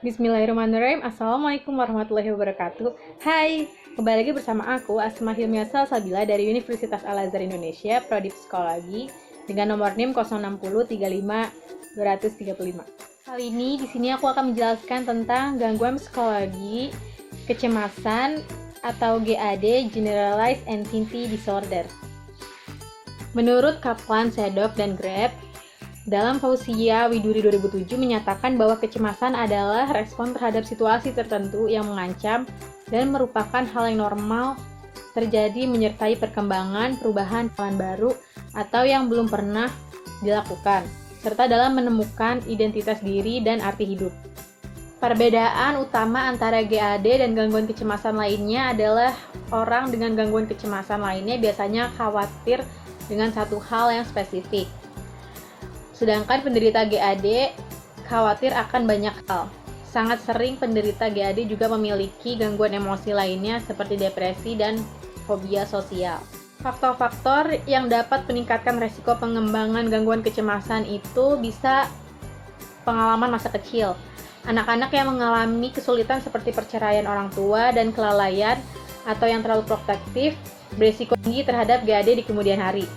Bismillahirrahmanirrahim. Assalamualaikum warahmatullahi wabarakatuh. Hai, kembali lagi bersama aku Asma Hilmiah Salsabila dari Universitas Al-Azhar Indonesia, Prodi Psikologi dengan nomor NIM 060355235. Kali ini di sini aku akan menjelaskan tentang gangguan psikologi kecemasan atau GAD (Generalized Anxiety Disorder). Menurut Kaplan, Sedok, dan Greb, dalam Fausia Widuri 2007 menyatakan bahwa kecemasan adalah respon terhadap situasi tertentu yang mengancam dan merupakan hal yang normal terjadi menyertai perkembangan, perubahan, hal baru, atau yang belum pernah dilakukan, serta dalam menemukan identitas diri dan arti hidup. Perbedaan utama antara GAD dan gangguan kecemasan lainnya adalah orang dengan gangguan kecemasan lainnya biasanya khawatir dengan satu hal yang spesifik. Sedangkan penderita GAD khawatir akan banyak hal. Sangat sering penderita GAD juga memiliki gangguan emosi lainnya seperti depresi dan fobia sosial. Faktor-faktor yang dapat meningkatkan resiko pengembangan gangguan kecemasan itu bisa pengalaman masa kecil. Anak-anak yang mengalami kesulitan seperti perceraian orang tua dan kelalaian atau yang terlalu protektif berisiko tinggi terhadap GAD di kemudian hari.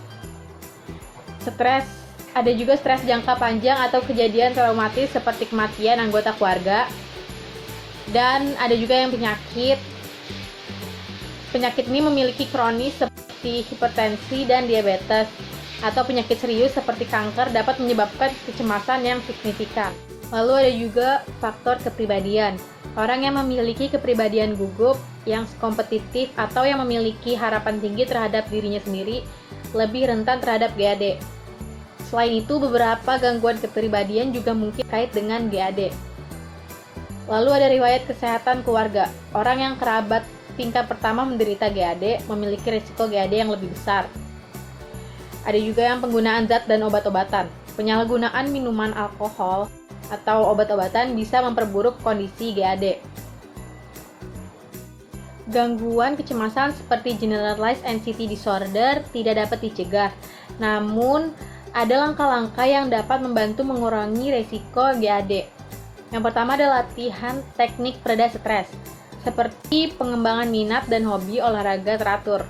Ada juga stres jangka panjang atau kejadian traumatis seperti kematian anggota keluarga. Dan ada juga yang penyakit. Penyakit ini memiliki kronis seperti hipertensi dan diabetes, atau penyakit serius seperti kanker dapat menyebabkan kecemasan yang signifikan. Lalu ada juga faktor kepribadian. Orang yang memiliki kepribadian gugup, yang kompetitif, atau yang memiliki harapan tinggi terhadap dirinya sendiri lebih rentan terhadap GAD. Selain itu, beberapa gangguan kepribadian juga mungkin kait dengan GAD. Lalu ada riwayat kesehatan keluarga. Orang yang kerabat tingkat pertama menderita GAD memiliki risiko GAD yang lebih besar. Ada juga yang penggunaan zat dan obat-obatan. Penyalahgunaan minuman alkohol atau obat-obatan bisa memperburuk kondisi GAD. Gangguan kecemasan seperti Generalized Anxiety Disorder tidak dapat dicegah. Namun, ada langkah-langkah yang dapat membantu mengurangi resiko GAD. Yang pertama adalah latihan teknik pereda stres, seperti pengembangan minat dan hobi olahraga teratur.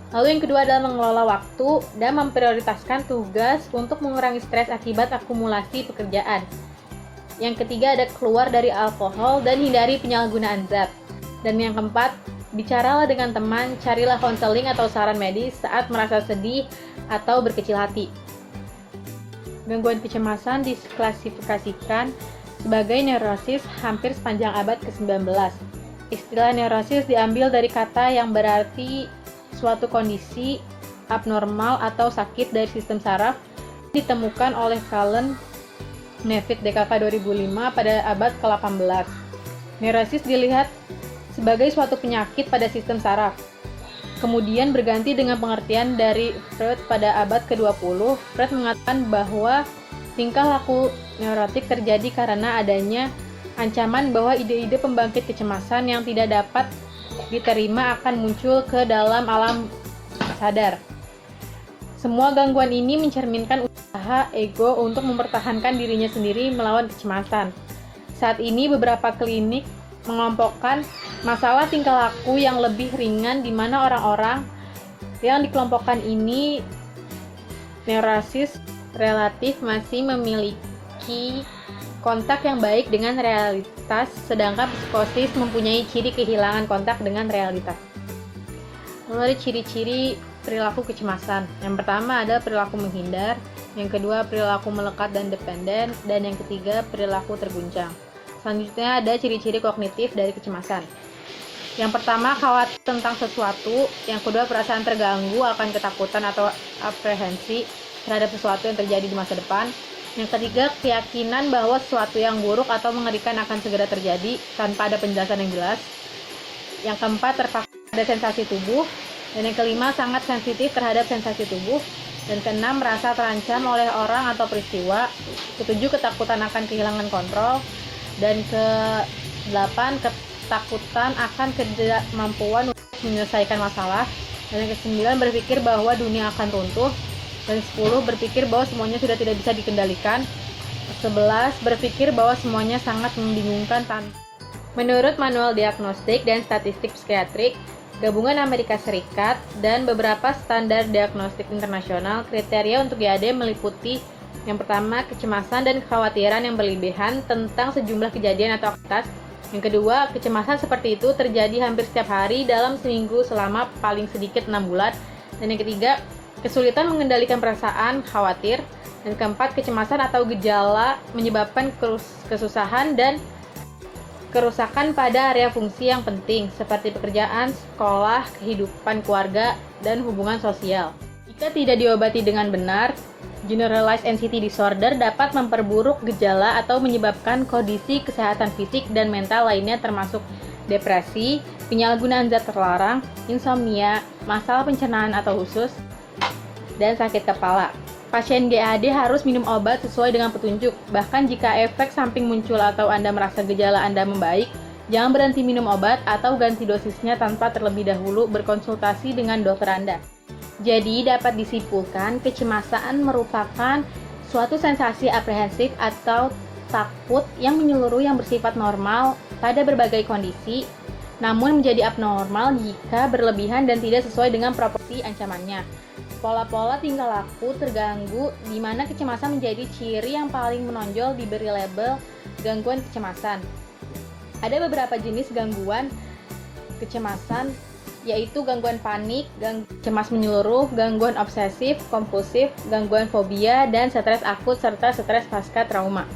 Lalu yang kedua adalah mengelola waktu dan memprioritaskan tugas untuk mengurangi stres akibat akumulasi pekerjaan. Yang ketiga ada keluar dari alkohol dan hindari penyalahgunaan zat. Dan yang keempat, bicaralah dengan teman, carilah konseling atau saran medis saat merasa sedih atau berkecil hati. Gangguan kecemasan diklasifikasikan sebagai neurosis hampir sepanjang abad ke-19. Istilah neurosis diambil dari kata yang berarti suatu kondisi abnormal atau sakit dari sistem saraf ditemukan oleh Cullen Nevitt DKK 2005 pada abad ke-18. Neurosis dilihat sebagai suatu penyakit pada sistem saraf. Kemudian berganti dengan pengertian dari Freud pada abad ke-20. Freud mengatakan bahwa tingkah laku neurotik terjadi karena adanya ancaman bahwa ide-ide pembangkit kecemasan yang tidak dapat diterima akan muncul ke dalam alam sadar. Semua gangguan ini mencerminkan usaha ego untuk mempertahankan dirinya sendiri melawan kecemasan. Saat ini beberapa klinik mengelompokkan masalah tingkah laku yang lebih ringan di mana orang-orang yang dikelompokkan ini neurosis relatif masih memiliki kontak yang baik dengan realitas, sedangkan psikosis mempunyai ciri kehilangan kontak dengan realitas. Lalu ada ciri-ciri perilaku kecemasan. Yang pertama ada perilaku menghindar, yang kedua perilaku melekat dan dependen, dan yang ketiga perilaku terguncang. Selanjutnya ada ciri-ciri kognitif dari kecemasan. Yang pertama, khawatir tentang sesuatu. Yang kedua, perasaan terganggu akan ketakutan atau aprehensi terhadap sesuatu yang terjadi di masa depan. Yang ketiga, keyakinan bahwa sesuatu yang buruk atau mengerikan akan segera terjadi tanpa ada penjelasan yang jelas. Yang keempat, terpaksa ada sensasi tubuh. Dan yang kelima, sangat sensitif terhadap sensasi tubuh. Dan keenam, merasa terancam oleh orang atau peristiwa. Ketujuh, ketakutan akan kehilangan kontrol. Dan ke-8, ketakutan akan ketidakmampuan untuk menyelesaikan masalah. Dan yang ke-9, berpikir bahwa dunia akan runtuh. Dan 10, berpikir bahwa semuanya sudah tidak bisa dikendalikan. 11. Berpikir bahwa semuanya sangat membingungkan Menurut Manual Diagnostik dan Statistik Psikiatrik Gabungan Amerika Serikat dan beberapa standar diagnostik internasional, kriteria untuk GAD meliputi yang pertama, kecemasan dan kekhawatiran yang berlebihan tentang sejumlah kejadian atau aktivitas. Yang kedua, kecemasan seperti itu terjadi hampir setiap hari dalam seminggu selama paling sedikit 6 bulan. Dan yang ketiga, kesulitan mengendalikan perasaan khawatir. Dan keempat, kecemasan atau gejala menyebabkan kesusahan dan kerusakan pada area fungsi yang penting seperti pekerjaan, sekolah, kehidupan keluarga, dan hubungan sosial. Jika tidak diobati dengan benar, Generalized Anxiety Disorder dapat memperburuk gejala atau menyebabkan kondisi kesehatan fisik dan mental lainnya termasuk depresi, penyalahgunaan zat terlarang, insomnia, masalah pencernaan atau usus, dan sakit kepala. Pasien GAD harus minum obat sesuai dengan petunjuk. Bahkan jika efek samping muncul atau Anda merasa gejala Anda membaik, jangan berhenti minum obat atau ganti dosisnya tanpa terlebih dahulu berkonsultasi dengan dokter Anda. Jadi dapat disimpulkan kecemasan merupakan suatu sensasi aprehensif atau takut yang menyeluruh yang bersifat normal pada berbagai kondisi, namun menjadi abnormal jika berlebihan dan tidak sesuai dengan proporsi ancamannya. Pola-pola tingkah laku terganggu di mana kecemasan menjadi ciri yang paling menonjol diberi label gangguan kecemasan. Ada beberapa jenis gangguan kecemasan yaitu gangguan panik, cemas menyeluruh, gangguan obsesif, kompulsif, gangguan fobia, dan stres akut serta stres pasca trauma.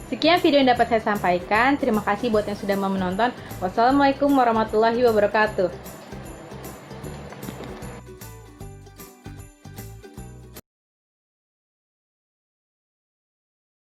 Sekian video yang dapat saya sampaikan. Terima kasih buat yang sudah menonton. Wassalamualaikum warahmatullahi wabarakatuh.